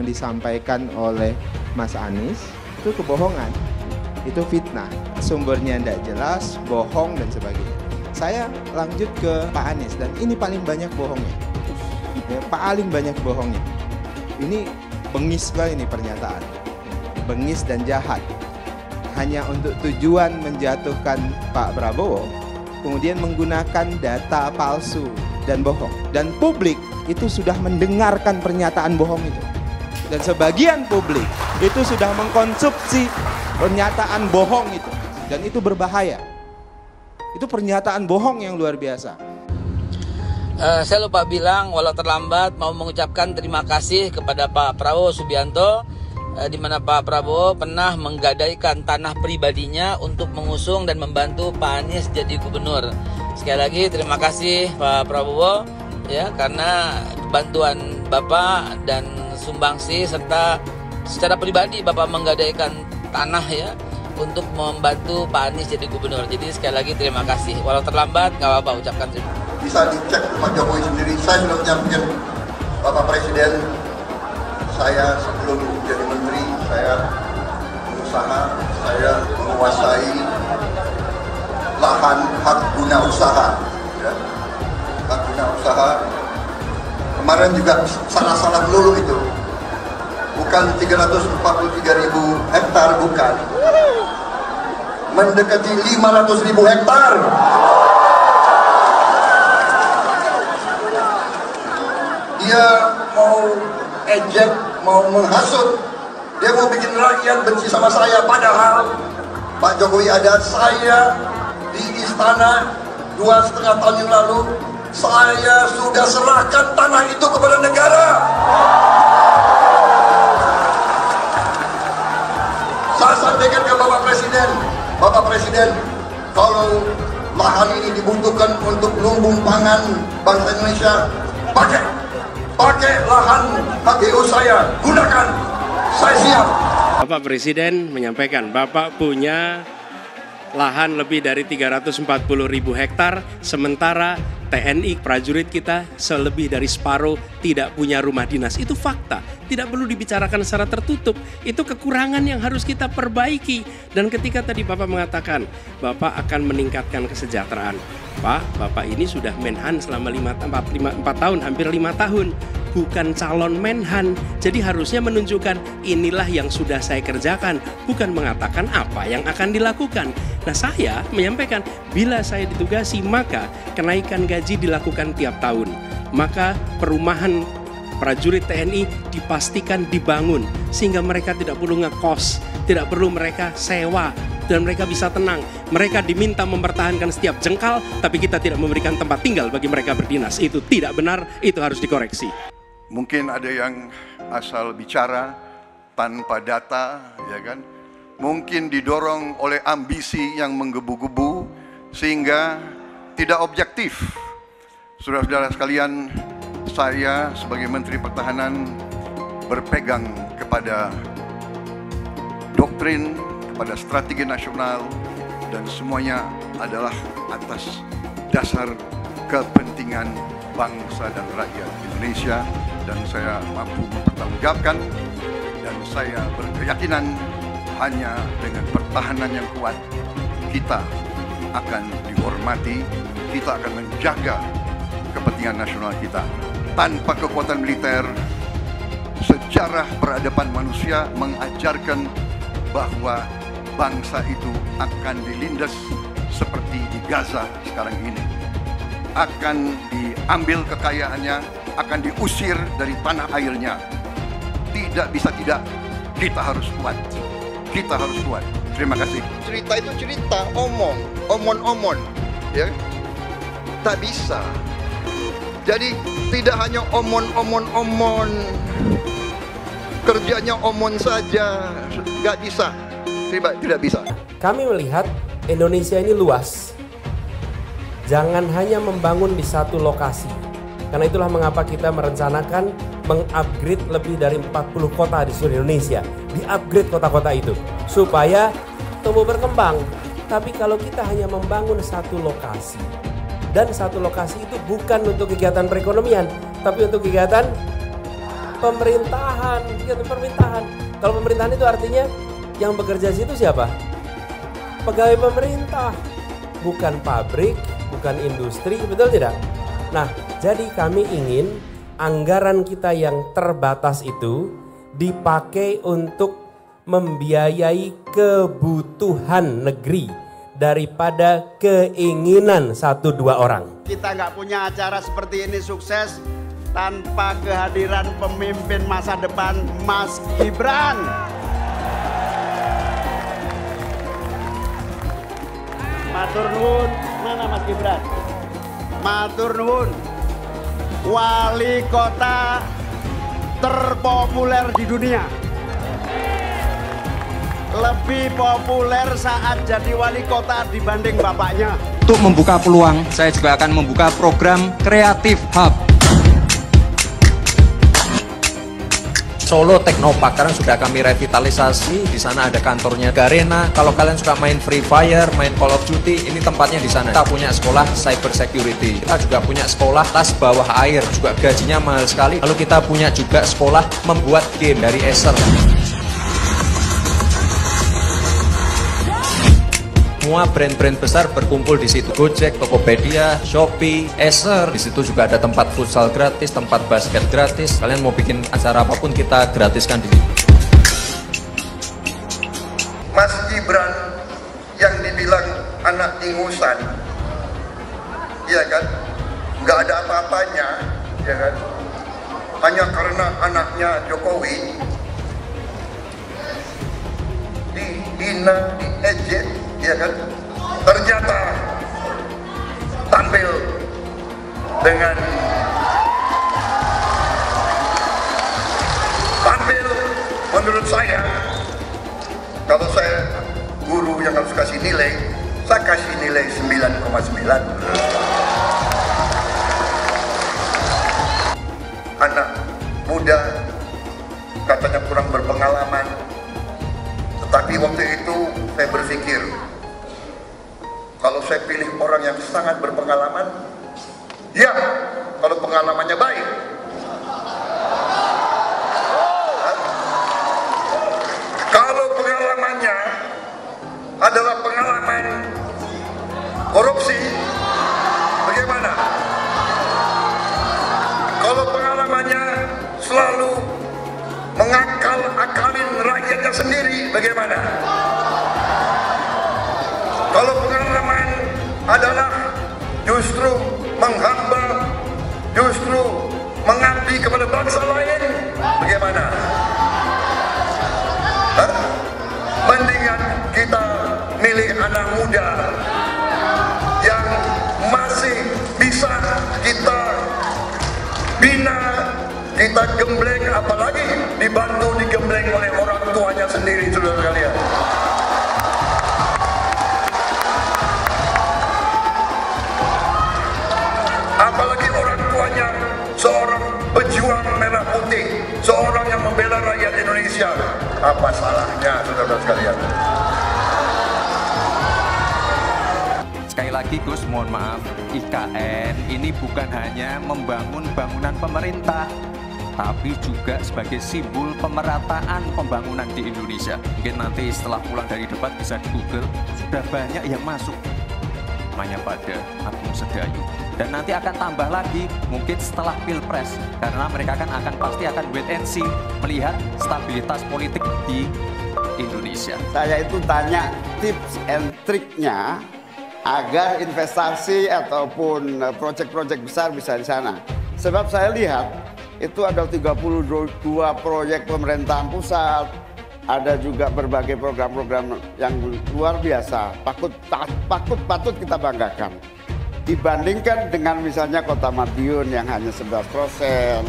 disampaikan oleh Mas Anies itu kebohongan, itu fitnah, sumbernya tidak jelas, bohong dan sebagainya. Saya lanjut ke Pak Anies dan ini paling banyak bohongnya, ya, paling banyak bohongnya. Ini bengis sekali ini pernyataan, bengis dan jahat, hanya untuk tujuan menjatuhkan Pak Prabowo, kemudian menggunakan data palsu dan bohong. Dan publik itu sudah mendengarkan pernyataan bohong itu. Dan sebagian publik itu sudah mengkonsumsi pernyataan bohong itu. Dan itu berbahaya. Itu pernyataan bohong yang luar biasa. Saya lupa bilang, walau terlambat, mau mengucapkan terima kasih kepada Pak Prabowo Subianto, di mana Pak Prabowo pernah menggadaikan tanah pribadinya untuk mengusung dan membantu Pak Anies jadi gubernur. Sekali lagi terima kasih Pak Prabowo, ya, karena bantuan Bapak dan sumbangsi serta secara pribadi Bapak menggadaikan tanah, ya, untuk membantu Pak Anies jadi gubernur. Jadi sekali lagi terima kasih. Walau terlambat, nggak apa-apa, ucapkan terima kasih. Bisa dicek Pak Jokowi sendiri. Saya sudah menyampaikan Bapak Presiden, saya sebelum jadi menteri, saya berusaha, saya menguasai lahan hak guna usaha, ya. Hak guna usaha. Kemarin juga salah-salah melulu itu. Bukan 343.000 hektar, bukan. Mendekati 500.000 hektar. Dia mau ejek, mau menghasut, dia mau bikin rakyat benci sama saya. Padahal Pak Jokowi ada, saya di istana 2,5 tahun yang lalu, saya sudah serahkan tanah itu kepada negara. Saya sampaikan ke Bapak Presiden, kalau lahan ini dibutuhkan untuk lumbung pangan bangsa Indonesia, pakai lahan HGU saya, gunakan, saya siap. Bapak Presiden menyampaikan, Bapak punya lahan lebih dari 340.000 hektar, sementara TNI prajurit kita selebih dari separuh tidak punya rumah dinas. Itu fakta, tidak perlu dibicarakan secara tertutup. Itu kekurangan yang harus kita perbaiki. Dan ketika tadi Bapak mengatakan Bapak akan meningkatkan kesejahteraan, Pak, Bapak ini sudah Menhan selama 4 tahun, hampir 5 tahun, bukan calon Menhan. Jadi harusnya menunjukkan inilah yang sudah saya kerjakan, bukan mengatakan apa yang akan dilakukan. Nah, saya menyampaikan bila saya ditugasi maka kenaikan gaji dilakukan tiap tahun. Maka perumahan prajurit TNI dipastikan dibangun sehingga mereka tidak perlu ngekos, tidak perlu mereka sewa, dan mereka bisa tenang. Mereka diminta mempertahankan setiap jengkal, tapi kita tidak memberikan tempat tinggal bagi mereka berdinas. Itu tidak benar, itu harus dikoreksi. Mungkin ada yang asal bicara tanpa data, ya kan? Mungkin didorong oleh ambisi yang menggebu-gebu sehingga tidak objektif. Saudara-saudara sekalian, saya sebagai Menteri Pertahanan berpegang kepada doktrin, kepada strategi nasional, dan semuanya adalah atas dasar kepentingan bangsa dan rakyat Indonesia, dan saya mampu mempertanggungjawabkan, dan saya berkeyakinan hanya dengan pertahanan yang kuat kita akan dihormati, kita akan menjaga kepentingan nasional kita. Tanpa kekuatan militer, sejarah peradaban manusia mengajarkan bahwa bangsa itu akan dilindas seperti di Gaza sekarang ini. Akan diambil kekayaannya, akan diusir dari tanah airnya. Tidak bisa tidak, kita harus kuat. Kita harus kuat. Terima kasih. Cerita itu cerita, omon, ya. Tak bisa. Jadi tidak hanya omon. Kerjanya omon saja, nggak bisa. Tidak bisa. Kami melihat Indonesia ini luas. Jangan hanya membangun di satu lokasi. Karena itulah mengapa kita merencanakan mengupgrade lebih dari 40 kota di seluruh Indonesia. Di-upgrade kota-kota itu supaya tumbuh berkembang. Tapi kalau kita hanya membangun satu lokasi, dan satu lokasi itu bukan untuk kegiatan perekonomian, tapi untuk kegiatan pemerintahan, kegiatan pemerintahan. Kalau pemerintahan itu artinya yang bekerja di situ siapa? Pegawai pemerintah, bukan pabrik, bukan industri, betul tidak? Nah, jadi kami ingin anggaran kita yang terbatas itu dipakai untuk membiayai kebutuhan negeri daripada keinginan 1-2 orang. Kita nggak punya acara seperti ini sukses tanpa kehadiran pemimpin masa depan Mas Gibran. Matur nuwun, mana Mas Gibran? Matur nuwun, wali kota terpopuler di dunia. Lebih populer saat jadi wali kota dibanding bapaknya. Untuk membuka peluang, saya juga akan membuka program Creative Hub. Solo Technopark sekarang sudah kami revitalisasi. Di sana ada kantornya Garena. Kalau kalian suka main Free Fire, main Call of Duty, ini tempatnya di sana. Kita punya sekolah cyber security. Kita juga punya sekolah tas bawah air, juga gajinya mahal sekali. Lalu kita punya juga sekolah membuat game dari Acer. Semua brand-brand besar berkumpul di situ. Gojek, Tokopedia, Shopee, Acer. Di situ juga ada tempat futsal gratis, tempat basket gratis. Kalian mau bikin acara apapun kita gratiskan di situ. Mas Gibran yang dibilang anak ingusan, ya kan, nggak ada apa-apanya, ya kan, hanya karena anaknya Jokowi dihina, diejek, ya kan, ternyata tampil dengan menurut saya, kalau saya guru yang harus kasih nilai, saya kasih nilai 9,9. Anak muda katanya kurang berpengalaman, tetapi waktu itu saya berpikir, kalau saya pilih orang yang sangat berpengalaman, ya, kalau pengalamannya baik. Kalau pengalamannya adalah pengalaman korupsi, bagaimana? Kalau pengalamannya selalu mengakal-akalin rakyatnya sendiri, bagaimana? Kalau pengalaman adalah justru menghamba, justru mengabdi kepada bangsa lain, bagaimana? Mendingan kita milih anak muda yang masih bisa kita bina, kita gembleng, apalagi dibantu digembleng oleh orang tuanya sendiri, saudara sekalian. Apalagi orang tuanya seorang pejuang merah putih, seorang yang membela rakyat Indonesia. Apa salahnya, saudara sekalian? Sekali lagi Gus, mohon maaf, IKN ini bukan hanya membangun bangunan pemerintah, tapi juga sebagai simbol pemerataan pembangunan di Indonesia. Mungkin nanti setelah pulang dari debat bisa di Google, sudah banyak yang masuk namanya pada Agung Sedayu. Dan nanti akan tambah lagi mungkin setelah Pilpres, karena mereka pasti akan wait and see, melihat stabilitas politik di Indonesia. Saya itu tanya tips and triknya agar investasi ataupun proyek-proyek besar bisa di sana. Sebab saya lihat itu ada 32 proyek pemerintahan pusat, ada juga berbagai program-program yang luar biasa, patut kita banggakan. Dibandingkan dengan misalnya Kota Madiun yang hanya 11%,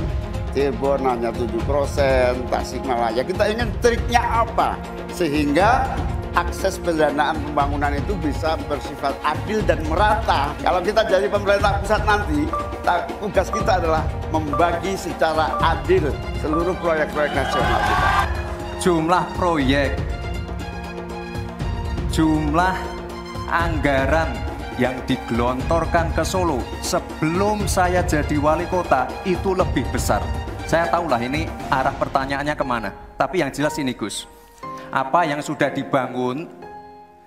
Cirebon hanya 7%, Tasikmalaya. Kita ingin triknya apa? Sehingga akses pendanaan pembangunan itu bisa bersifat adil dan merata. Kalau kita jadi pemerintah pusat nanti, tugas kita adalah membagi secara adil seluruh proyek-proyek nasional kita. Jumlah proyek, jumlah anggaran yang digelontorkan ke Solo sebelum saya jadi wali kota itu lebih besar. Saya tahulah ini arah pertanyaannya kemana. Tapi yang jelas ini Gus, apa yang sudah dibangun,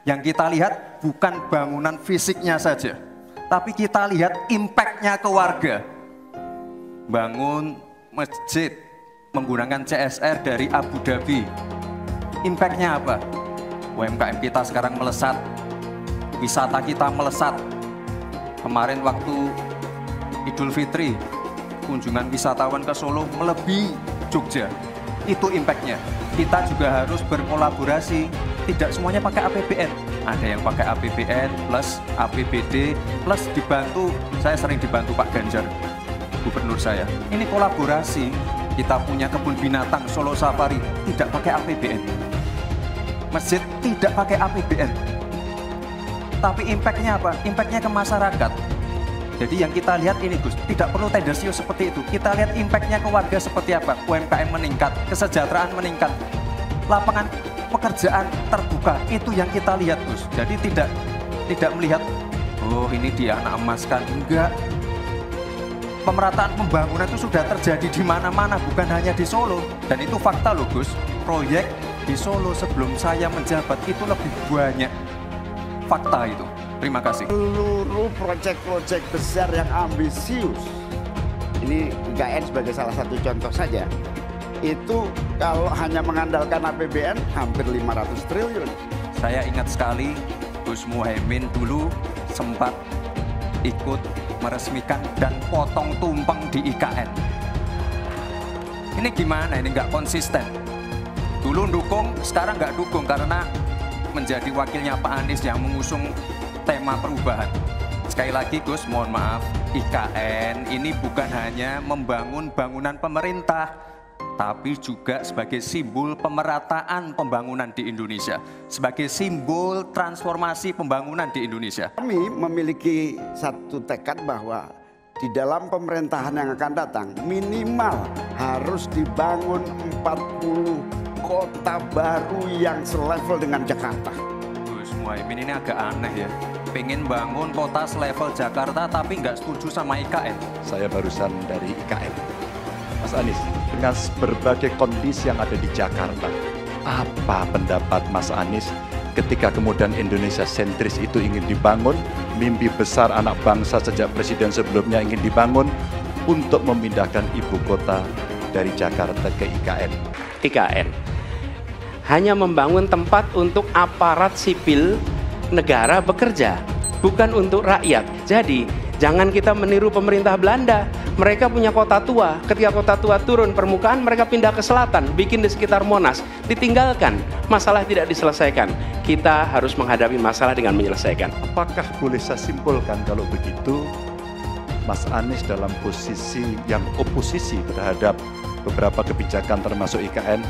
yang kita lihat bukan bangunan fisiknya saja, tapi kita lihat impact-nya ke warga. Bangun masjid menggunakan CSR dari Abu Dhabi. Impact-nya apa? UMKM kita sekarang melesat, wisata kita melesat. Kemarin waktu Idul Fitri, kunjungan wisatawan ke Solo melebihi Jogja. Itu impact-nya. Kita juga harus berkolaborasi. Tidak semuanya pakai APBN. Ada yang pakai APBN plus APBD plus dibantu. Saya sering dibantu Pak Ganjar, gubernur saya. Ini kolaborasi. Kita punya kebun binatang Solo Safari, tidak pakai APBN. Masjid tidak pakai APBN. Tapi impact-nya apa? Impact-nya ke masyarakat. Jadi yang kita lihat ini Gus, tidak perlu tendensius seperti itu. Kita lihat impact-nya ke warga seperti apa. UMKM meningkat, kesejahteraan meningkat, lapangan pekerjaan terbuka. Itu yang kita lihat Gus. Jadi tidak melihat, oh ini dia anak emaskan. Enggak. Pemerataan pembangunan itu sudah terjadi di mana-mana, bukan hanya di Solo. Dan itu fakta loh Gus. Proyek di Solo sebelum saya menjabat itu lebih banyak. Fakta itu. Terima kasih. Seluruh proyek-proyek besar yang ambisius, ini IKN sebagai salah satu contoh saja, itu kalau hanya mengandalkan APBN hampir 500 triliun. Saya ingat sekali Gus Muhaimin dulu sempat ikut meresmikan dan potong tumpeng di IKN. Ini gimana? Ini nggak konsisten. Dulu dukung, sekarang nggak dukung karena menjadi wakilnya Pak Anies yang mengusung tema perubahan. Sekali lagi Gus, mohon maaf, IKN ini bukan hanya membangun bangunan pemerintah, tapi juga sebagai simbol pemerataan pembangunan di Indonesia, sebagai simbol transformasi pembangunan di Indonesia. Kami memiliki satu tekad bahwa di dalam pemerintahan yang akan datang minimal harus dibangun 40 kota baru yang selevel dengan Jakarta. Gus Muhaimin ini agak aneh ya, pengen bangun kota selevel Jakarta tapi nggak setuju sama IKN. Saya barusan dari IKN. Mas Anies, dengan berbagai kondisi yang ada di Jakarta, apa pendapat Mas Anies ketika kemudian Indonesia sentris itu ingin dibangun, mimpi besar anak bangsa sejak presiden sebelumnya ingin dibangun untuk memindahkan ibu kota dari Jakarta ke IKN? IKN hanya membangun tempat untuk aparat sipil negara bekerja, bukan untuk rakyat. Jadi jangan kita meniru pemerintah Belanda. Mereka punya kota tua, ketika kota tua turun permukaan mereka pindah ke selatan, bikin di sekitar Monas, ditinggalkan, masalah tidak diselesaikan. Kita harus menghadapi masalah dengan menyelesaikan. Apakah boleh saya simpulkan kalau begitu Mas Anies dalam posisi yang oposisi terhadap beberapa kebijakan termasuk IKN,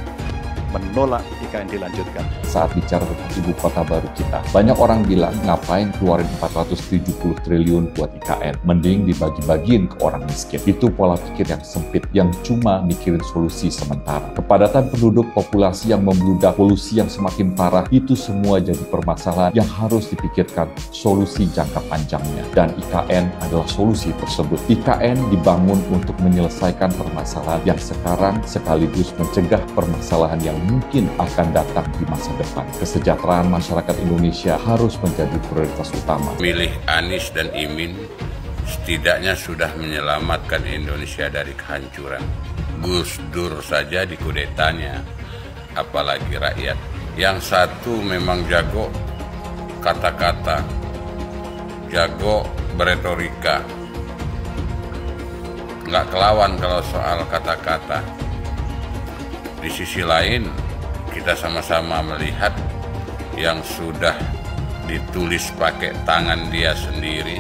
menolak IKN dilanjutkan? Saat bicara tentang ibu kota baru kita, banyak orang bilang ngapain keluarin 470 triliun buat IKN, mending dibagi-bagiin ke orang miskin. Itu pola pikir yang sempit, yang cuma mikirin solusi sementara. Kepadatan penduduk, populasi yang membludak, polusi yang semakin parah, itu semua jadi permasalahan yang harus dipikirkan solusi jangka panjangnya. Dan IKN adalah solusi tersebut. IKN dibangun untuk menyelesaikan permasalahan yang sekarang sekaligus mencegah permasalahan yang mungkin akan datang di masa depan. Kesejahteraan masyarakat Indonesia harus menjadi prioritas utama. Milih Anies dan Imin setidaknya sudah menyelamatkan Indonesia dari kehancuran. Gus Dur saja dikudetanya, apalagi rakyat. Yang satu memang jago kata-kata, jago beretorika, nggak kelawan kalau soal kata-kata. Di sisi lain, kita sama-sama melihat yang sudah ditulis pakai tangan dia sendiri,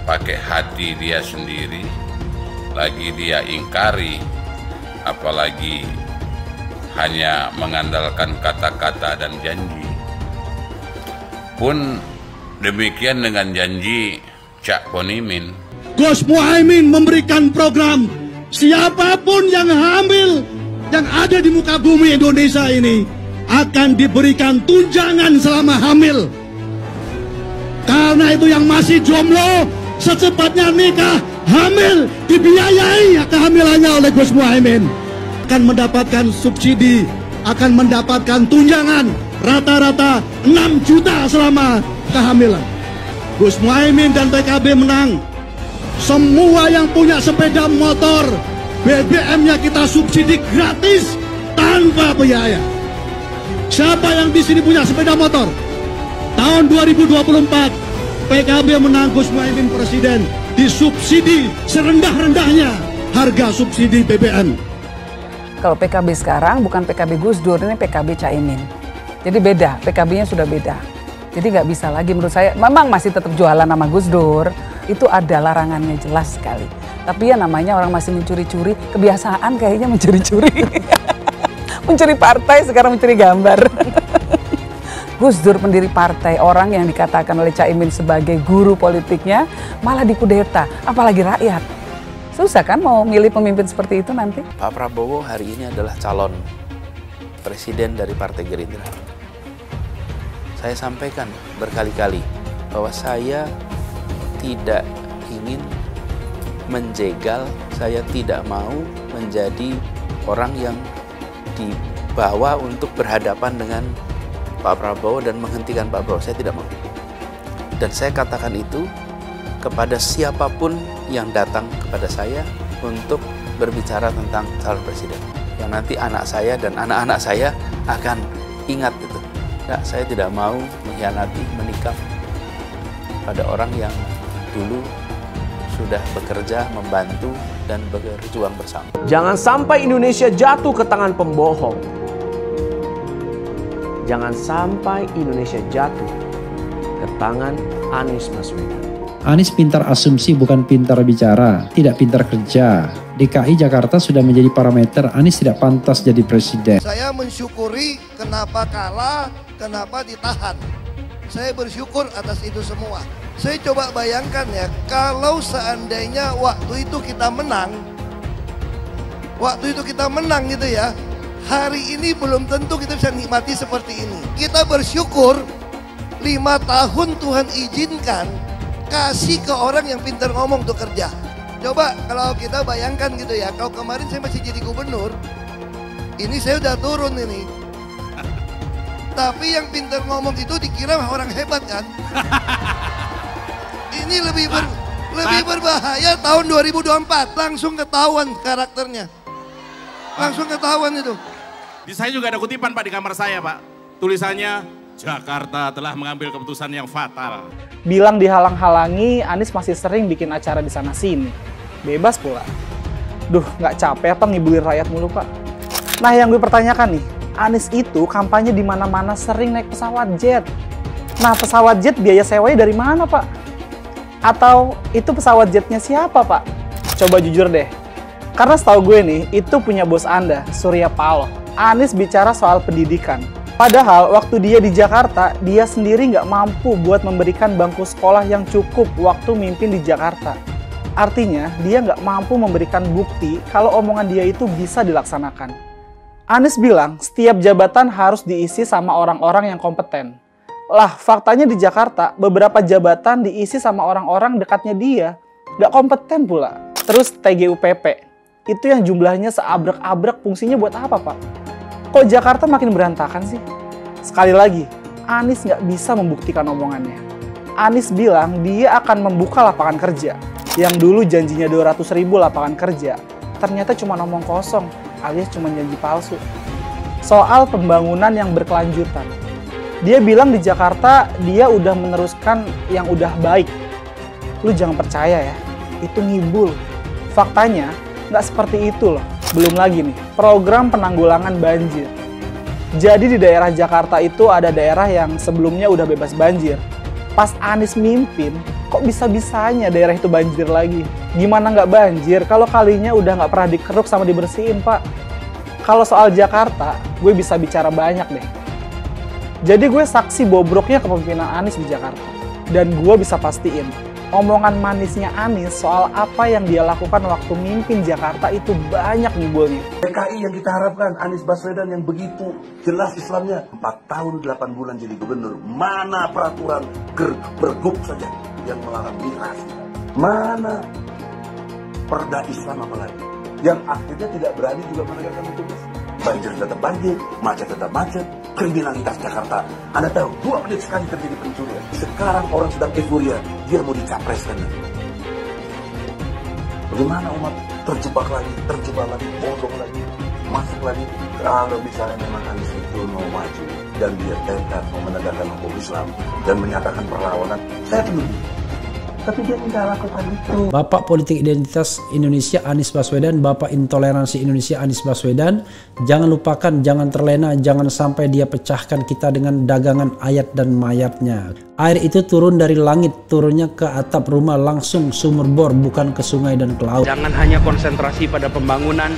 pakai hati dia sendiri, lagi dia ingkari, apalagi hanya mengandalkan kata-kata dan janji. Pun demikian dengan janji Cak Ponimin. Gus Muhaimin memberikan program siapapun yang hamil yang ada di muka bumi Indonesia ini akan diberikan tunjangan selama hamil. Karena itu yang masih jomblo secepatnya nikah, hamil dibiayai kehamilannya oleh Gus Muhaimin, akan mendapatkan subsidi, akan mendapatkan tunjangan rata-rata 6 juta selama kehamilan. Gus Muhaimin dan PKB menang. Semua yang punya sepeda motor, BBM-nya kita subsidi gratis tanpa biaya. Siapa yang di sini punya sepeda motor? Tahun 2024 PKB menang, Gus Muhaimin presiden, disubsidi serendah-rendahnya harga subsidi BBM. Kalau PKB sekarang bukan PKB Gus Dur, ini PKB Caimin. Jadi beda, PKB-nya sudah beda. Jadi nggak bisa lagi menurut saya, memang masih tetap jualan nama Gus Dur, itu ada larangannya jelas sekali. Tapi ya namanya orang masih mencuri-curi, kebiasaan kayaknya mencuri-curi. Mencuri partai, sekarang mencuri gambar. Gus Dur pendiri partai, orang yang dikatakan oleh Caimin sebagai guru politiknya, malah dikudeta, apalagi rakyat. Susah kan mau milih pemimpin seperti itu nanti? Pak Prabowo hari ini adalah calon presiden dari Partai Gerindra. Saya sampaikan berkali-kali bahwa saya tidak ingin menjegal, saya tidak mau menjadi orang yang dibawa untuk berhadapan dengan Pak Prabowo dan menghentikan Pak Prabowo. Saya tidak mau. Dan saya katakan itu kepada siapapun yang datang kepada saya untuk berbicara tentang calon presiden. Yang nanti anak saya dan anak-anak saya akan ingat itu. Nah, saya tidak mau mengkhianati, menikam pada orang yang dulu sudah bekerja, membantu, dan berjuang bersama. Jangan sampai Indonesia jatuh ke tangan pembohong. Jangan sampai Indonesia jatuh ke tangan Anies Baswedan. Anies pintar asumsi bukan pintar bicara, tidak pintar kerja. DKI Jakarta sudah menjadi parameter Anies tidak pantas jadi presiden. Saya mensyukuri kenapa kalah, kenapa ditahan. Saya bersyukur atas itu semua. Saya coba bayangkan ya, kalau seandainya waktu itu kita menang gitu ya, hari ini belum tentu kita bisa nikmati seperti ini. Kita bersyukur 5 tahun Tuhan izinkan kasih ke orang yang pintar ngomong untuk kerja. Coba kalau kita bayangkan gitu ya, kalau kemarin saya masih jadi gubernur, ini saya udah turun ini. Tapi yang pintar ngomong itu dikira orang hebat kan? Ini lebih berbahaya tahun 2024, langsung ketahuan karakternya. Langsung ketahuan itu. Di saya juga ada kutipan Pak di kamar saya Pak. Tulisannya, Jakarta telah mengambil keputusan yang fatal. Bilang dihalang-halangi, Anies masih sering bikin acara di sana-sini. Bebas pula. Duh, nggak capek apa ngibulin rakyat mulu, Pak? Nah, yang gue pertanyakan nih, Anies itu kampanye di mana-mana sering naik pesawat jet. Nah, pesawat jet biaya sewanya dari mana, Pak? Atau itu pesawat jetnya siapa, Pak? Coba jujur deh. Karena setahu gue nih, itu punya bos Anda, Surya Paloh. Anies bicara soal pendidikan. Padahal waktu dia di Jakarta, dia sendiri nggak mampu buat memberikan bangku sekolah yang cukup waktu mimpin di Jakarta. Artinya, dia nggak mampu memberikan bukti kalau omongan dia itu bisa dilaksanakan. Anies bilang, setiap jabatan harus diisi sama orang-orang yang kompeten. Lah, faktanya di Jakarta, beberapa jabatan diisi sama orang-orang dekatnya dia. Nggak kompeten pula. Terus TGUPP, itu yang jumlahnya seabrek-abrek, fungsinya buat apa, Pak? Kok Jakarta makin berantakan sih? Sekali lagi, Anies nggak bisa membuktikan omongannya. Anies bilang dia akan membuka lapangan kerja. Yang dulu janjinya 200.000 lapangan kerja, ternyata cuma omong kosong, alias cuma janji palsu. Soal pembangunan yang berkelanjutan. Dia bilang di Jakarta dia udah meneruskan yang udah baik. Lu jangan percaya ya, itu ngibul. Faktanya nggak seperti itu loh. Belum lagi nih, program penanggulangan banjir. Jadi di daerah Jakarta itu ada daerah yang sebelumnya udah bebas banjir. Pas Anies mimpin, kok bisa-bisanya daerah itu banjir lagi? Gimana nggak banjir kalau kalinya udah nggak pernah dikeruk sama dibersihin, Pak? Kalau soal Jakarta, gue bisa bicara banyak deh. Jadi gue saksi bobroknya kepemimpinan Anies di Jakarta. Dan gue bisa pastiin, omongan manisnya Anies soal apa yang dia lakukan waktu mimpin Jakarta itu banyak ngibulnya. PKI yang kita harapkan, Anies Baswedan yang begitu jelas Islamnya, 4 tahun 8 bulan jadi gubernur. Mana peraturan pergub saja yang melarang miras? Mana? perda Islam apalagi, yang akhirnya tidak berani juga menegakkan hukum Islam. Banjir tetap banjir, macet tetap macet, kriminalitas Jakarta. Anda tahu, 2 menit sekali terjadi pencurian. Sekarang orang sedang euforia, dia mau dicapreskan. Bagaimana umat terjebak lagi, bodoh lagi, masuk lagi. Kalau misalnya memang Anies itu mau maju dan dia tekad mau menegakkan hukum Islam dan menyatakan perlawanan, saya penuh. Tapi dia tidak lakukan itu. Bapak Politik Identitas Indonesia Anies Baswedan, Bapak Intoleransi Indonesia Anies Baswedan, jangan lupakan, jangan terlena, jangan sampai dia pecahkan kita dengan dagangan ayat dan mayatnya. Air itu turun dari langit, turunnya ke atap rumah langsung sumur bor, bukan ke sungai dan ke laut. Jangan hanya konsentrasi pada pembangunan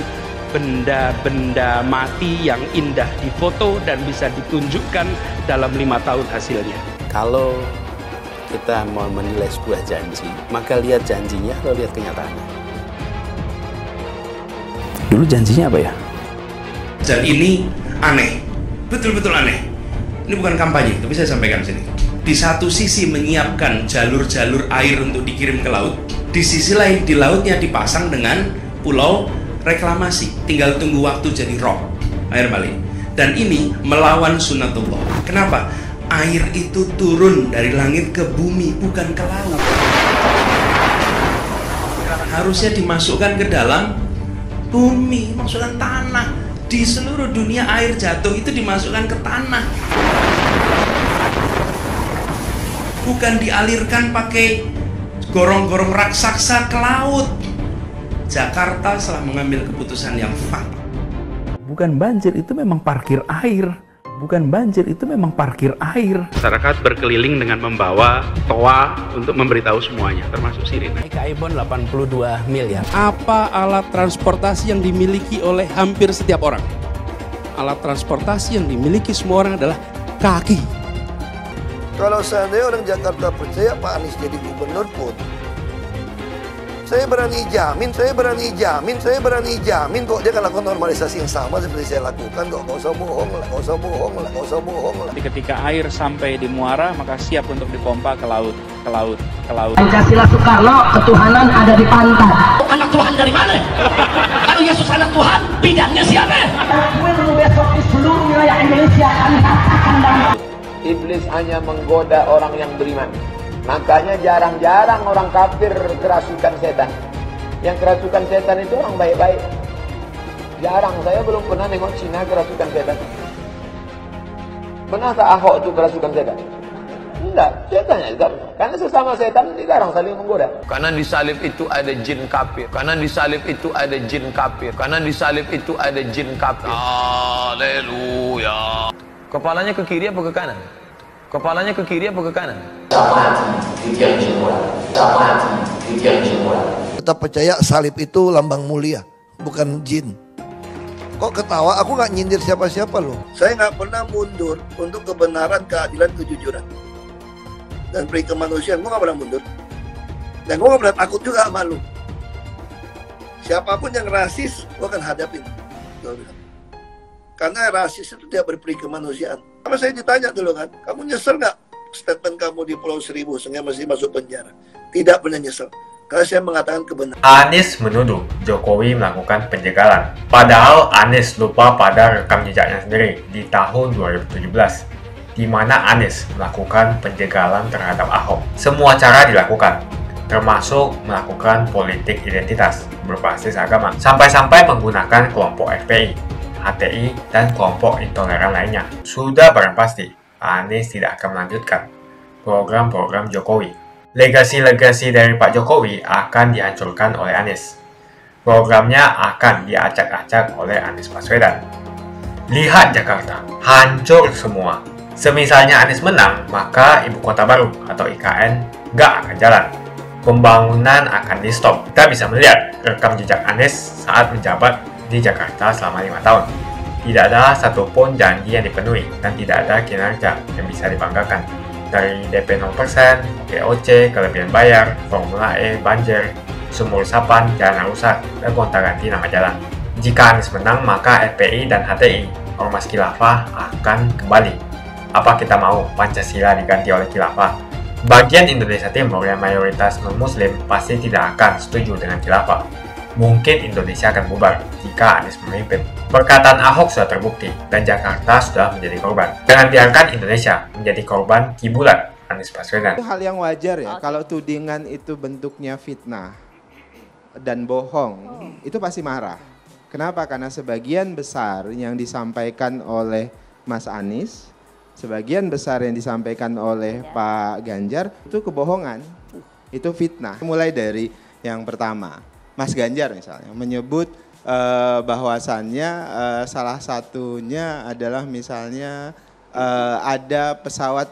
benda-benda mati yang indah difoto dan bisa ditunjukkan dalam 5 tahun hasilnya. Kalau kita mau menilai sebuah janji, maka lihat janjinya atau lihat kenyataannya. Dulu janjinya apa ya? Dan ini aneh, betul-betul aneh. Ini bukan kampanye, tapi saya sampaikan sini. Di satu sisi menyiapkan jalur-jalur air untuk dikirim ke laut, di sisi lain di lautnya dipasang dengan pulau reklamasi, tinggal tunggu waktu jadi rob, air balik. Dan ini melawan sunatullah. Kenapa? Air itu turun dari langit ke bumi, bukan ke laut. Harusnya dimasukkan ke dalam bumi, masukkan tanah. Di seluruh dunia air jatuh itu dimasukkan ke tanah, bukan dialirkan pakai gorong-gorong raksasa ke laut. Jakarta telah mengambil keputusan yang fatal. Bukan banjir, itu memang parkir air. Bukan banjir, itu memang parkir air. Masyarakat berkeliling dengan membawa toa untuk memberitahu semuanya, termasuk sirine. KAIBON 82 miliar. Apa alat transportasi yang dimiliki oleh hampir setiap orang? Alat transportasi yang dimiliki semua orang adalah kaki. Kalau seandainya orang Jakarta percaya Pak Anies jadi gubernur pun, saya berani jamin kok dia akan lakukan normalisasi yang sama seperti saya lakukan kok. Gak usah bohong lah. Tapi ketika air sampai di muara, maka siap untuk dipompa ke laut. Pancasila Soekarno, ketuhanan ada di pantai. Anak Tuhan dari mana? Kalau Yesus anak Tuhan, bidangnya siapa? Besok di seluruh wilayah Indonesia kami katakan damai. Iblis hanya menggoda orang yang beriman. Makanya jarang-jarang orang kafir kerasukan setan. Yang kerasukan setan itu orang baik-baik. Jarang, saya belum pernah nengok Cina kerasukan setan. Pernah tak Ahok itu kerasukan setan? Enggak, setannya juga. Karena sesama setan dilarang saling menggoda. Karena di salib itu ada jin kafir. Haleluya. Kepalanya ke kiri apa ke kanan? Tetap percaya salib itu lambang mulia, bukan jin. Kok ketawa? Aku nggak nyindir siapa-siapa loh. Saya nggak pernah mundur untuk kebenaran, keadilan, kejujuran dan peri kemanusiaan. Gue nggak pernah mundur. Dan gue nggak pernah takut juga sama lu. Siapapun yang rasis, gue akan hadapin. Karena rasis itu tidak berperi kemanusiaan. Sama saya ditanya dulu kan, kamu nyesel nggak statement kamu di Pulau Seribu sehingga masih masuk penjara? Tidak pernah nyesel. Karena saya mengatakan kebenaran. Anies menuduh Jokowi melakukan penjagalan. Padahal Anies lupa pada rekam jejaknya sendiri di tahun 2017, di mana Anies melakukan penjagalan terhadap Ahok. Semua cara dilakukan, termasuk melakukan politik identitas berbasis agama, sampai-sampai menggunakan kelompok FPI, HTI, dan kelompok intoleran lainnya. Sudah barang pasti, Anies tidak akan melanjutkan program-program Jokowi. Legasi-legasi dari Pak Jokowi akan dihancurkan oleh Anies. Programnya akan diacak-acak oleh Anies Baswedan. Lihat Jakarta, hancur semua. Semisalnya Anies menang, maka Ibu Kota Baru atau IKN nggak akan jalan. Pembangunan akan di-stop. Kita bisa melihat rekam jejak Anies saat menjabat di Jakarta selama 5 tahun. Tidak ada satupun janji yang dipenuhi dan tidak ada kinerja yang bisa dibanggakan. Dari DP 0%, GOC, kelebihan bayar, Formula E, banjir, sumur resapan, jalan rusak, dan gonta-ganti nama jalan. Jika Anies menang, maka FPI dan HTI, Ormas Khilafah, akan kembali. Apa kita mau Pancasila diganti oleh Khilafah? Bagian Indonesia Timur yang mayoritas non-muslim pasti tidak akan setuju dengan khilafah. Mungkin Indonesia akan bubar jika Anies memimpin. Perkataan Ahok sudah terbukti dan Jakarta sudah menjadi korban. Jangan biarkan Indonesia menjadi korban kibulan Anies Baswedan. Itu hal yang wajar ya, kalau tudingan itu bentuknya fitnah dan bohong, itu pasti marah. Kenapa? Karena sebagian besar yang disampaikan oleh Mas Anies, sebagian besar yang disampaikan oleh Pak Ganjar itu kebohongan, itu fitnah. Mulai dari yang pertama, Mas Ganjar misalnya menyebut bahwasannya salah satunya adalah misalnya ada pesawat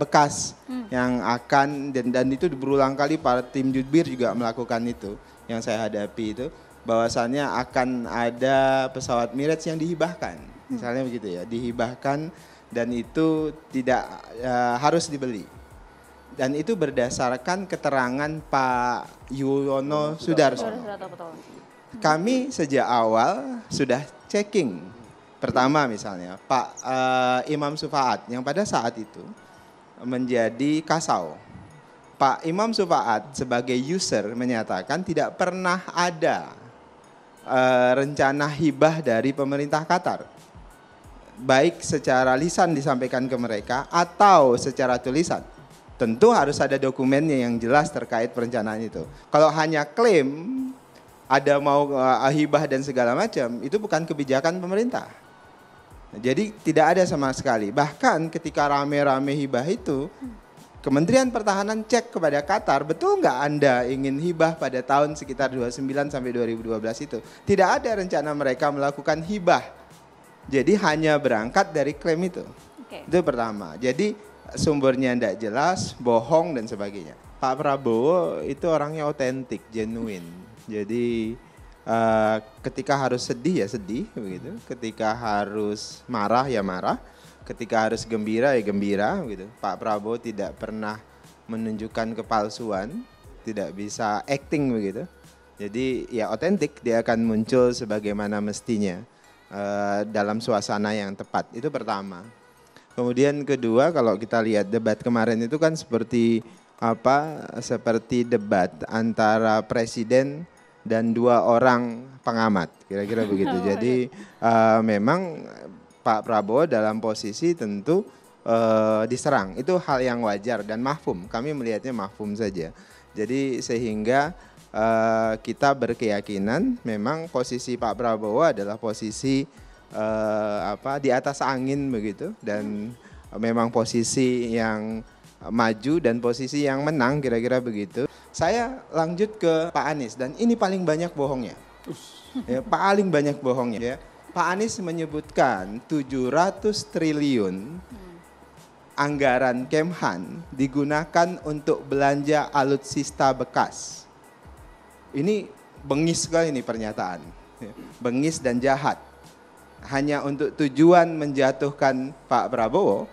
bekas yang akan dan itu berulang kali para tim jubir juga melakukan itu yang saya hadapi itu, bahwasannya akan ada pesawat Emirates yang dihibahkan, misalnya begitu ya, dihibahkan dan itu tidak harus dibeli. Dan itu berdasarkan keterangan Pak Yuwono Sudarso. Kami sejak awal sudah checking. Pertama misalnya Pak Imam Sufaat yang pada saat itu menjadi kasau. Pak Imam Sufaat sebagai user menyatakan tidak pernah ada rencana hibah dari pemerintah Qatar. Baik secara lisan disampaikan ke mereka atau secara tulisan. Tentu harus ada dokumennya yang jelas terkait perencanaan itu. Kalau hanya klaim ada mau hibah dan segala macam, itu bukan kebijakan pemerintah. Jadi tidak ada sama sekali. Bahkan ketika rame-rame hibah itu, Kementerian Pertahanan cek kepada Qatar, betul nggak Anda ingin hibah pada tahun sekitar 29 sampai 2012 itu? Tidak ada rencana mereka melakukan hibah. Jadi hanya berangkat dari klaim itu. Itu pertama. Jadi sumbernya tidak jelas, bohong dan sebagainya. Pak Prabowo itu orangnya otentik, genuine. Jadi ketika harus sedih ya sedih begitu, ketika harus marah ya marah, ketika harus gembira ya gembira gitu. Pak Prabowo tidak pernah menunjukkan kepalsuan, tidak bisa acting begitu. Jadi ya otentik, dia akan muncul sebagaimana mestinya dalam suasana yang tepat. Itu pertama. Kemudian kedua, kalau kita lihat debat kemarin itu kan seperti apa? Seperti debat antara presiden dan dua orang pengamat, kira-kira begitu. Jadi memang Pak Prabowo dalam posisi tentu diserang. Itu hal yang wajar dan mafhum. Kami melihatnya mafhum saja. Jadi sehingga kita berkeyakinan memang posisi Pak Prabowo adalah posisi di atas angin begitu, dan memang posisi yang maju dan posisi yang menang, kira-kira begitu. Saya lanjut ke Pak Anies dan ini paling banyak bohongnya. Ya, paling banyak bohongnya ya. Pak Anies menyebutkan 700 triliun anggaran Kemhan digunakan untuk belanja alutsista bekas. Ini bengis sekali ini pernyataan, bengis dan jahat. Hanya untuk tujuan menjatuhkan Pak Prabowo,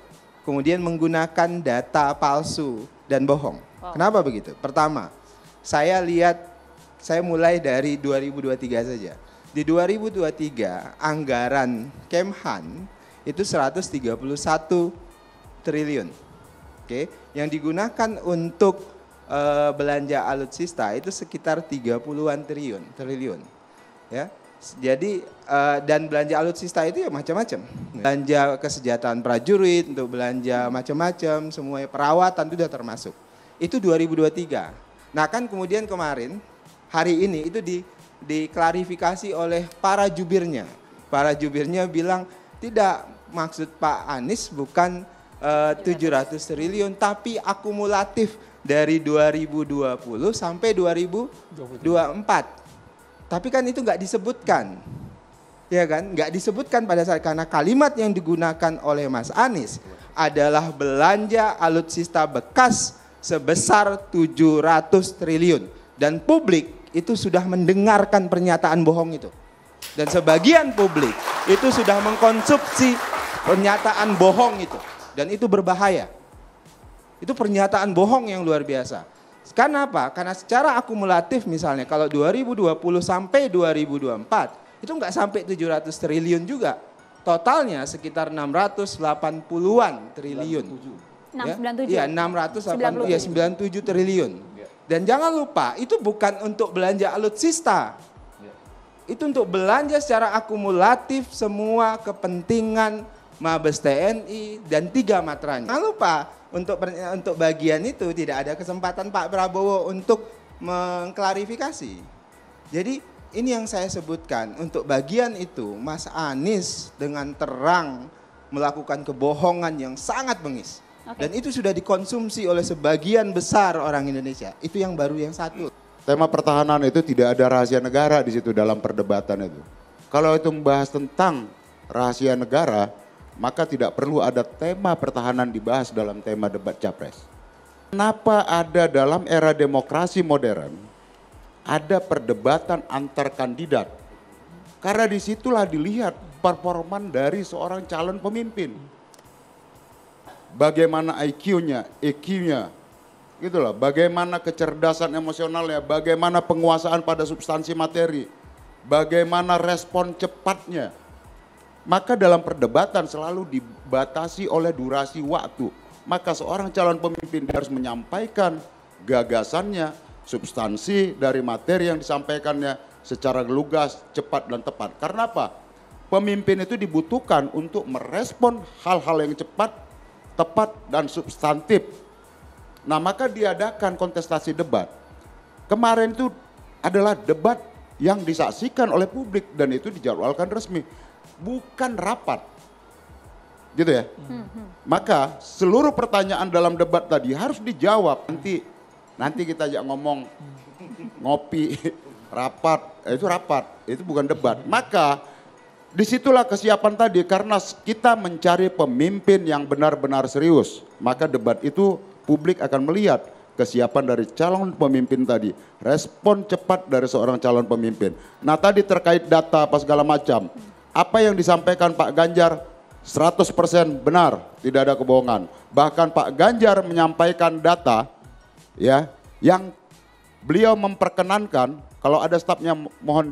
kemudian menggunakan data palsu dan bohong. Kenapa begitu? Pertama, saya mulai dari 2023 saja. Di 2023 anggaran Kemhan itu 131 triliun. Oke, yang digunakan untuk belanja alutsista itu sekitar 30-an triliun. Ya. Jadi dan belanja alutsista itu ya macam-macam. Belanja kesejahteraan prajurit, untuk belanja macam-macam, semuanya perawatan itu sudah termasuk. Itu 2023. Nah kan kemudian kemarin hari ini itu diklarifikasi oleh para jubirnya. Para jubirnya bilang tidak, maksud Pak Anies bukan 700 triliun tapi akumulatif dari 2020 sampai 2024. Tapi kan itu nggak disebutkan. Ya kan? Nggak disebutkan pada saat, karena kalimat yang digunakan oleh Mas Anies adalah belanja alutsista bekas sebesar 700 triliun. Dan publik itu sudah mendengarkan pernyataan bohong itu. Dan sebagian publik itu sudah mengkonsumsi pernyataan bohong itu. Dan itu berbahaya. Itu pernyataan bohong yang luar biasa. Karena apa? Karena secara akumulatif misalnya kalau 2020 sampai 2024 itu nggak sampai 700 triliun juga. Totalnya sekitar 680-an triliun. Iya, 97 triliun. Dan jangan lupa, itu bukan untuk belanja alutsista. Itu untuk belanja secara akumulatif semua kepentingan Mabes TNI dan 3 matranya. Jangan lupa, untuk bagian itu tidak ada kesempatan Pak Prabowo untuk mengklarifikasi. Jadi ini yang saya sebutkan, untuk bagian itu Mas Anies dengan terang melakukan kebohongan yang sangat bengis. Dan itu sudah dikonsumsi oleh sebagian besar orang Indonesia. Itu yang baru yang satu. Tema pertahanan itu tidak ada rahasia negara di situ dalam perdebatan itu. Kalau itu membahas tentang rahasia negara, maka tidak perlu ada tema pertahanan dibahas dalam tema debat capres. Kenapa ada dalam era demokrasi modern, ada perdebatan antar kandidat? Karena disitulah dilihat performan dari seorang calon pemimpin. Bagaimana IQ-nya, EQ-nya, gitu loh. Bagaimana kecerdasan emosionalnya, bagaimana penguasaan pada substansi materi, bagaimana respon cepatnya. Maka dalam perdebatan selalu dibatasi oleh durasi waktu. Maka seorang calon pemimpin harus menyampaikan gagasannya, substansi dari materi yang disampaikannya secara lugas, cepat dan tepat. Karena apa? Pemimpin itu dibutuhkan untuk merespon hal-hal yang cepat, tepat dan substantif. Nah, maka diadakan kontestasi debat. Kemarin itu adalah debat yang disaksikan oleh publik dan itu dijadwalkan resmi, bukan rapat. Gitu ya. Maka seluruh pertanyaan dalam debat tadi harus dijawab. Nanti kita ajak ngomong ngopi, rapat, itu bukan debat. Maka disitulah kesiapan tadi, karena kita mencari pemimpin yang benar-benar serius. Maka debat itu publik akan melihat kesiapan dari calon pemimpin tadi. Respon cepat dari seorang calon pemimpin. Nah tadi terkait data apa segala macam. Apa yang disampaikan Pak Ganjar 100% benar, tidak ada kebohongan. Bahkan Pak Ganjar menyampaikan data ya yang beliau memperkenankan, kalau ada stafnya mohon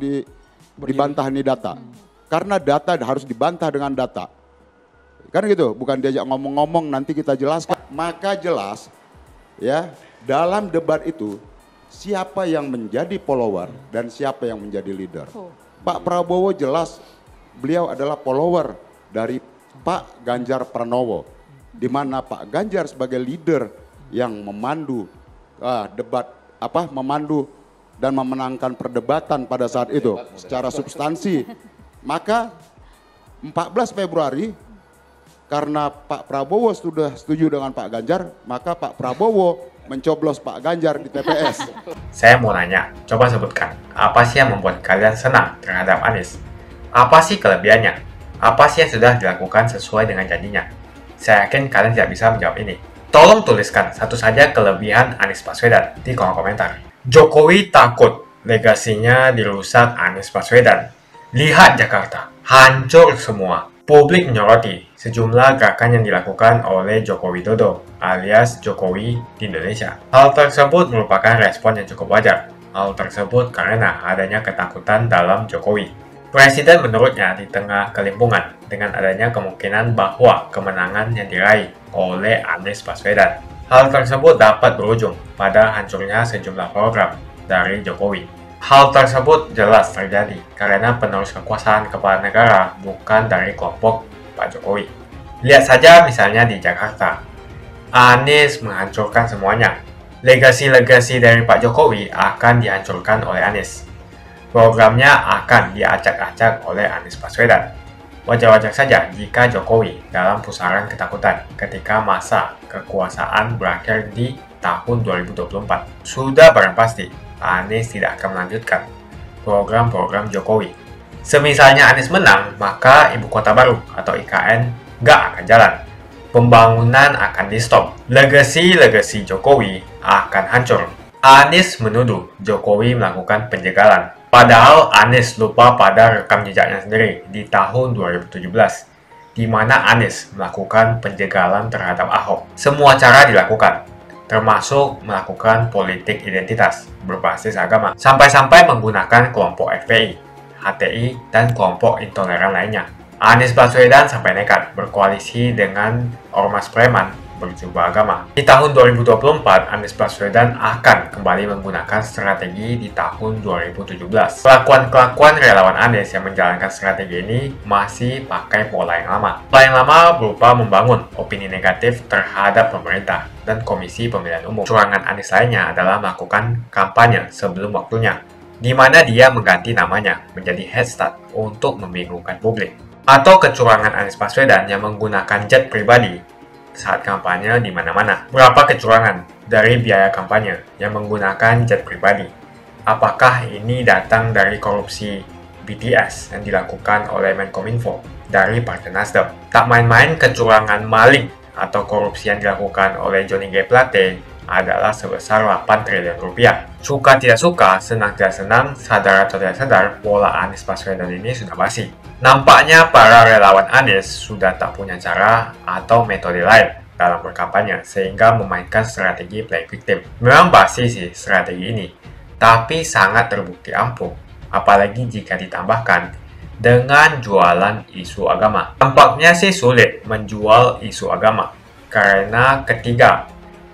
dibantah ini data. Karena data harus dibantah dengan data. Kan gitu, bukan diajak ngomong-ngomong nanti kita jelaskan. Maka jelas ya, dalam debat itu siapa yang menjadi follower dan siapa yang menjadi leader. Pak Prabowo jelas beliau adalah follower dari Pak Ganjar Pranowo. Di mana Pak Ganjar sebagai leader yang memandu debat, memandu dan memenangkan perdebatan pada saat itu secara substansi. Maka 14 Februari karena Pak Prabowo sudah setuju dengan Pak Ganjar, maka Pak Prabowo mencoblos Pak Ganjar di TPS. Saya mau nanya, coba sebutkan, apa sih yang membuat kalian senang terhadap Anies? Apa sih kelebihannya? Apa sih yang sudah dilakukan sesuai dengan janjinya? Saya yakin kalian tidak bisa menjawab ini. Tolong tuliskan satu saja kelebihan Anies Baswedan di kolom komentar. Jokowi takut legasinya dirusak Anies Baswedan. Lihat Jakarta, hancur semua. Publik menyoroti sejumlah gerakan yang dilakukan oleh Joko Widodo alias Jokowi di Indonesia. Hal tersebut merupakan respon yang cukup wajar. Hal tersebut karena adanya ketakutan dalam Jokowi. Presiden menurutnya di tengah kelimpungan dengan adanya kemungkinan bahwa kemenangan yang diraih oleh Anies Baswedan. Hal tersebut dapat berujung pada hancurnya sejumlah program dari Jokowi. Hal tersebut jelas terjadi karena penerus kekuasaan kepala negara bukan dari kelompok Pak Jokowi. Lihat saja misalnya di Jakarta. Anies menghancurkan semuanya. Legasi-legasi dari Pak Jokowi akan dihancurkan oleh Anies. Programnya akan diacak-acak oleh Anies Baswedan. Wajar-wajar saja jika Jokowi dalam pusaran ketakutan ketika masa kekuasaan berakhir di tahun 2024. Sudah barang pasti Anies tidak akan melanjutkan program-program Jokowi. Semisalnya Anies menang, maka Ibu Kota Baru atau IKN nggak akan jalan. Pembangunan akan di-stop. Legasi-legasi Jokowi akan hancur. Anies menuduh Jokowi melakukan penjagalan. Padahal Anies lupa pada rekam jejaknya sendiri di tahun 2017, di mana Anies melakukan penjagalan terhadap Ahok. Semua cara dilakukan, termasuk melakukan politik identitas berbasis agama, sampai-sampai menggunakan kelompok FPI, HTI, dan kelompok intoleran lainnya. Anies Baswedan sampai nekat berkoalisi dengan ormas preman berjubah agama. Di tahun 2024, Anies Baswedan akan kembali menggunakan strategi di tahun 2017. Kelakuan-kelakuan relawan Anies yang menjalankan strategi ini masih pakai pola yang lama. Pola yang lama berupa membangun opini negatif terhadap pemerintah dan Komisi Pemilihan Umum. Curangan Anies lainnya adalah melakukan kampanye sebelum waktunya, di mana dia mengganti namanya menjadi headstart untuk membingungkan publik. Atau kecurangan Anies Baswedan yang menggunakan jet pribadi saat kampanye di mana-mana. Berapa kecurangan dari biaya kampanye yang menggunakan jet pribadi? Apakah ini datang dari korupsi BTS yang dilakukan oleh Menkominfo dari Partai Nasdem? Tak main-main kecurangan maling atau korupsi yang dilakukan oleh Johnny G. Plate adalah sebesar 8 triliun rupiah. Suka tidak suka, senang tidak senang, sadar atau tidak sadar, pola Anies Baswedan ini sudah basi. Nampaknya para relawan Anies sudah tak punya cara atau metode lain dalam berkampanye sehingga memainkan strategi play victim. Memang basi sih strategi ini, tapi sangat terbukti ampuh, apalagi jika ditambahkan dengan jualan isu agama. Tampaknya sih sulit menjual isu agama karena ketiga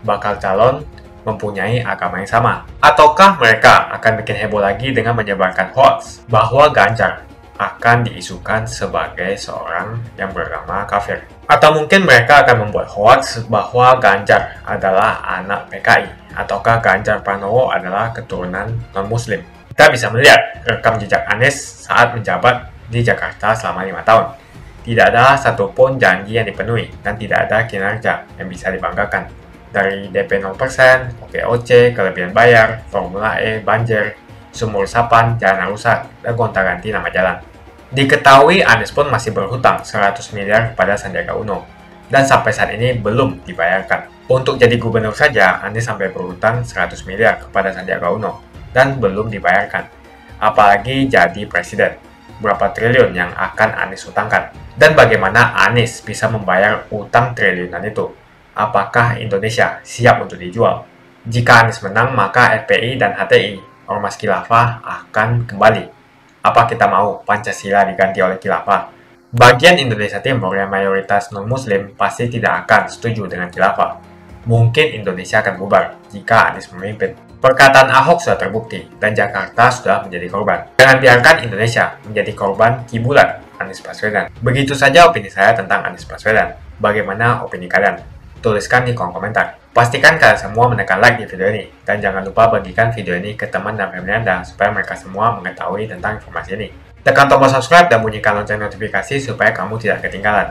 bakal calon mempunyai agama yang sama. Ataukah mereka akan bikin heboh lagi dengan menyebarkan hoax bahwa Ganjar akan diisukan sebagai seorang yang beragama kafir? Atau mungkin mereka akan membuat hoax bahwa Ganjar adalah anak PKI, ataukah Ganjar Pranowo adalah keturunan non-muslim? Kita bisa melihat rekam jejak Anies saat menjabat di Jakarta selama 5 tahun. Tidak ada satupun janji yang dipenuhi dan tidak ada kinerja yang bisa dibanggakan. Dari DP 0%, OKOC, kelebihan bayar, Formula E, banjir, sumur resapan, jalan rusak, dan gonta-ganti nama jalan. Diketahui Anies pun masih berhutang 100 miliar kepada Sandiaga Uno, dan sampai saat ini belum dibayarkan. Untuk jadi gubernur saja, Anies sampai berhutang 100 miliar kepada Sandiaga Uno, dan belum dibayarkan. Apalagi jadi presiden, berapa triliun yang akan Anies hutangkan? Dan bagaimana Anies bisa membayar utang triliunan itu? Apakah Indonesia siap untuk dijual? Jika Anies menang, maka FPI dan HTI, Ormas Khilafah, akan kembali. Apa kita mau Pancasila diganti oleh Khilafah? Bagian Indonesia Timur yang mayoritas non-muslim pasti tidak akan setuju dengan Khilafah. Mungkin Indonesia akan bubar jika Anies memimpin. Perkataan Ahok sudah terbukti dan Jakarta sudah menjadi korban. Jangan biarkan Indonesia menjadi korban kibulan Anies Baswedan. Begitu saja opini saya tentang Anies Baswedan. Bagaimana opini kalian? Tuliskan di kolom komentar. Pastikan kalian semua menekan like di video ini. Dan jangan lupa bagikan video ini ke teman dan family Anda supaya mereka semua mengetahui tentang informasi ini. Tekan tombol subscribe dan bunyikan lonceng notifikasi supaya kamu tidak ketinggalan.